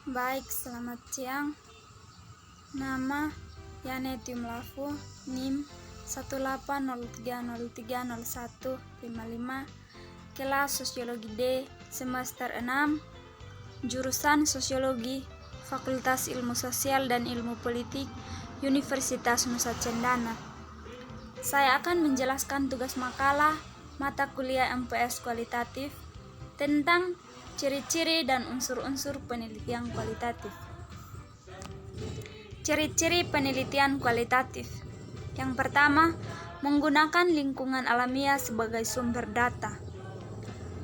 Baik, selamat siang. Nama Yaneti Mlafu, NIM 18030300155, kelas Sosiologi D, semester 6, jurusan Sosiologi, Fakultas Ilmu Sosial dan Ilmu Politik, Universitas Nusa Cendana. Saya akan menjelaskan tugas makalah mata kuliah MPS kualitatif tentang ciri-ciri dan unsur-unsur penelitian kualitatif. Ciri-ciri penelitian kualitatif. Yang pertama, menggunakan lingkungan alamiah sebagai sumber data.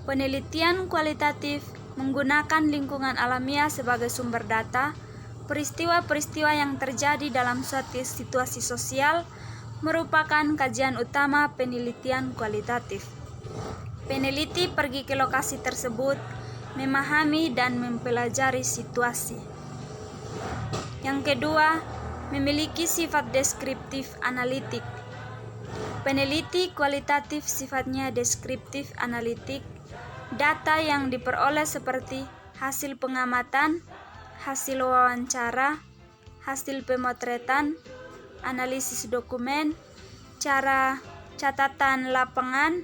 Penelitian kualitatif menggunakan lingkungan alamiah sebagai sumber data. Peristiwa-peristiwa yang terjadi dalam suatu situasi sosial merupakan kajian utama penelitian kualitatif. Peneliti pergi ke lokasi tersebut, memahami dan mempelajari situasi. Yang kedua, memiliki sifat deskriptif analitik. Peneliti kualitatif sifatnya deskriptif analitik. Data yang diperoleh seperti hasil pengamatan, hasil wawancara, hasil pemotretan, analisis dokumen, cara catatan lapangan,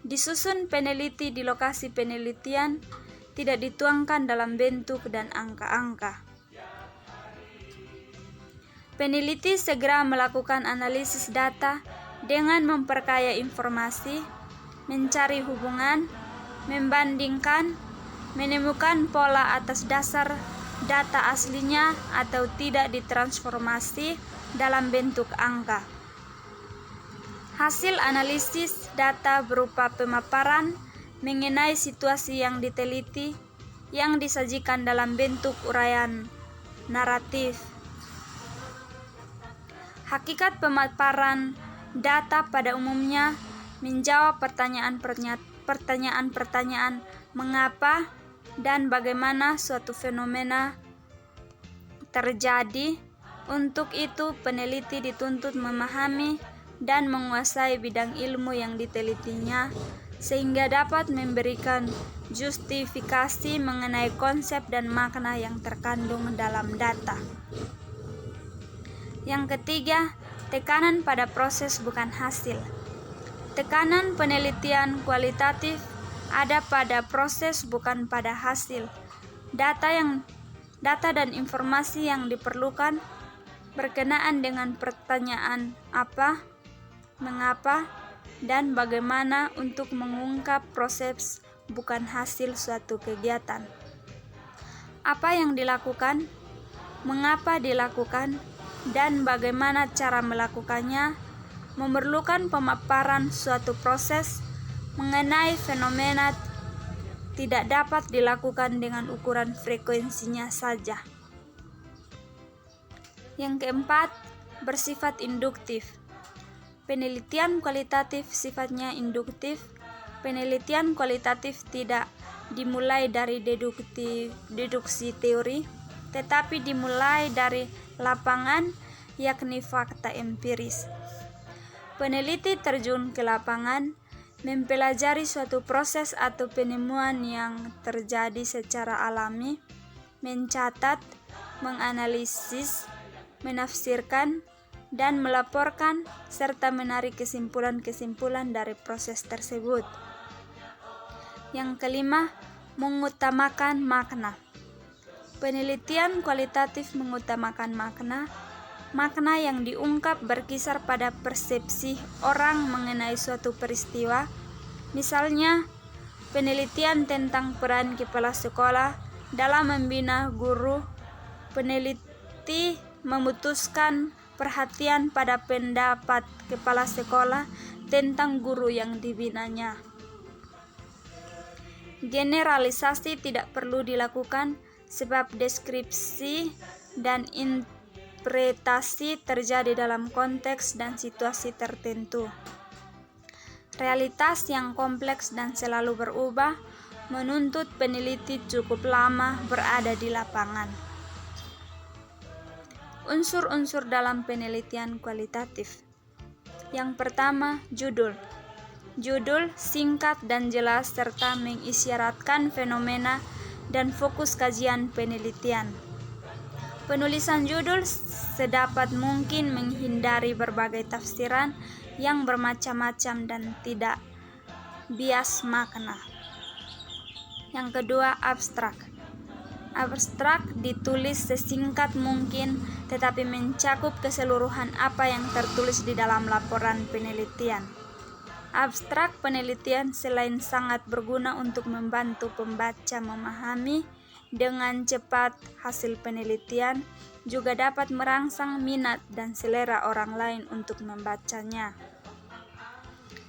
disusun peneliti di lokasi penelitian, tidak dituangkan dalam bentuk dan angka-angka. Peneliti segera melakukan analisis data dengan memperkaya informasi, mencari hubungan, membandingkan, menemukan pola atas dasar data aslinya atau tidak ditransformasi dalam bentuk angka. Hasil analisis data berupa pemaparan mengenai situasi yang diteliti yang disajikan dalam bentuk uraian naratif. Hakikat pemaparan data pada umumnya menjawab pertanyaan-pertanyaan mengapa dan bagaimana suatu fenomena terjadi. Untuk itu, peneliti dituntut memahami dan menguasai bidang ilmu yang ditelitinya sehingga dapat memberikan justifikasi mengenai konsep dan makna yang terkandung dalam data. Yang ketiga, tekanan pada proses bukan hasil. Tekanan penelitian kualitatif ada pada proses bukan pada hasil. Data dan informasi yang diperlukan berkenaan dengan pertanyaan apa, mengapa, dan bagaimana untuk mengungkap proses bukan hasil suatu kegiatan. Apa yang dilakukan, mengapa dilakukan, dan bagaimana cara melakukannya memerlukan pemaparan suatu proses mengenai fenomena tidak dapat dilakukan dengan ukuran frekuensinya saja. Yang keempat, bersifat induktif. Penelitian kualitatif sifatnya induktif. Penelitian kualitatif tidak dimulai dari deduksi teori, tetapi dimulai dari lapangan, yakni fakta empiris. Peneliti terjun ke lapangan, mempelajari suatu proses atau penemuan yang terjadi secara alami, mencatat, menganalisis, menafsirkan, dan melaporkan, serta menarik kesimpulan-kesimpulan dari proses tersebut. Yang kelima, mengutamakan makna. Penelitian kualitatif mengutamakan makna yang diungkap berkisar pada persepsi orang mengenai suatu peristiwa. Misalnya, penelitian tentang peran kepala sekolah dalam membina guru. Peneliti memutuskan perhatian pada pendapat kepala sekolah tentang guru yang dibinanya. Generalisasi tidak perlu dilakukan sebab deskripsi dan interpretasi terjadi dalam konteks dan situasi tertentu. Realitas yang kompleks dan selalu berubah menuntut peneliti cukup lama berada di lapangan. Unsur-unsur dalam penelitian kualitatif. Yang pertama, judul. Judul singkat dan jelas serta mengisyaratkan fenomena dan fokus kajian penelitian. Penulisan judul sedapat mungkin menghindari berbagai tafsiran yang bermacam-macam dan tidak bias makna. Yang kedua, abstrak. Abstrak ditulis sesingkat mungkin tetapi mencakup keseluruhan apa yang tertulis di dalam laporan penelitian. Abstrak penelitian selain sangat berguna untuk membantu pembaca memahami dengan cepat hasil penelitian, juga dapat merangsang minat dan selera orang lain untuk membacanya.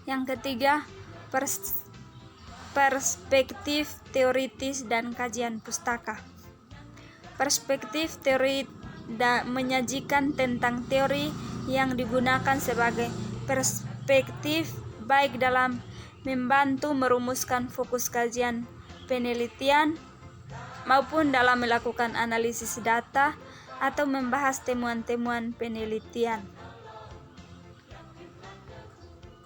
Yang ketiga, perspektif teoritis dan kajian pustaka. Perspektif teori menyajikan tentang teori yang digunakan sebagai perspektif baik dalam membantu merumuskan fokus kajian penelitian maupun dalam melakukan analisis data atau membahas temuan-temuan penelitian.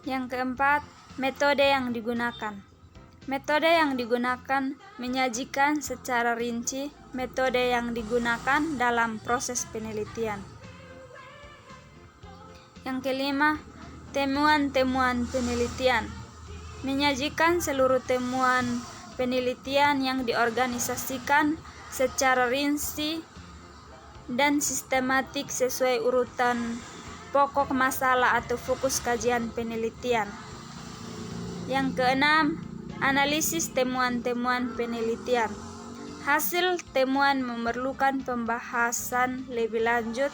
Yang keempat, metode yang digunakan. Metode yang digunakan menyajikan secara rinci metode yang digunakan dalam proses penelitian. Yang kelima, temuan-temuan penelitian. Menyajikan seluruh temuan penelitian yang diorganisasikan secara rinci dan sistematik sesuai urutan pokok masalah atau fokus kajian penelitian. Yang keenam, analisis temuan-temuan penelitian. Hasil temuan memerlukan pembahasan lebih lanjut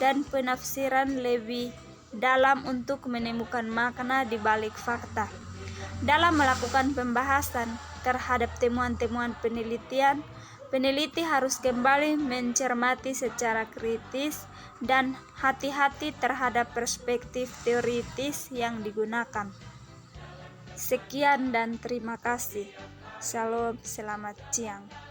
dan penafsiran lebih dalam untuk menemukan makna di balik fakta. Dalam melakukan pembahasan terhadap temuan-temuan penelitian, peneliti harus kembali mencermati secara kritis dan hati-hati terhadap perspektif teoritis yang digunakan. Sekian dan terima kasih. Shalom, selamat siang.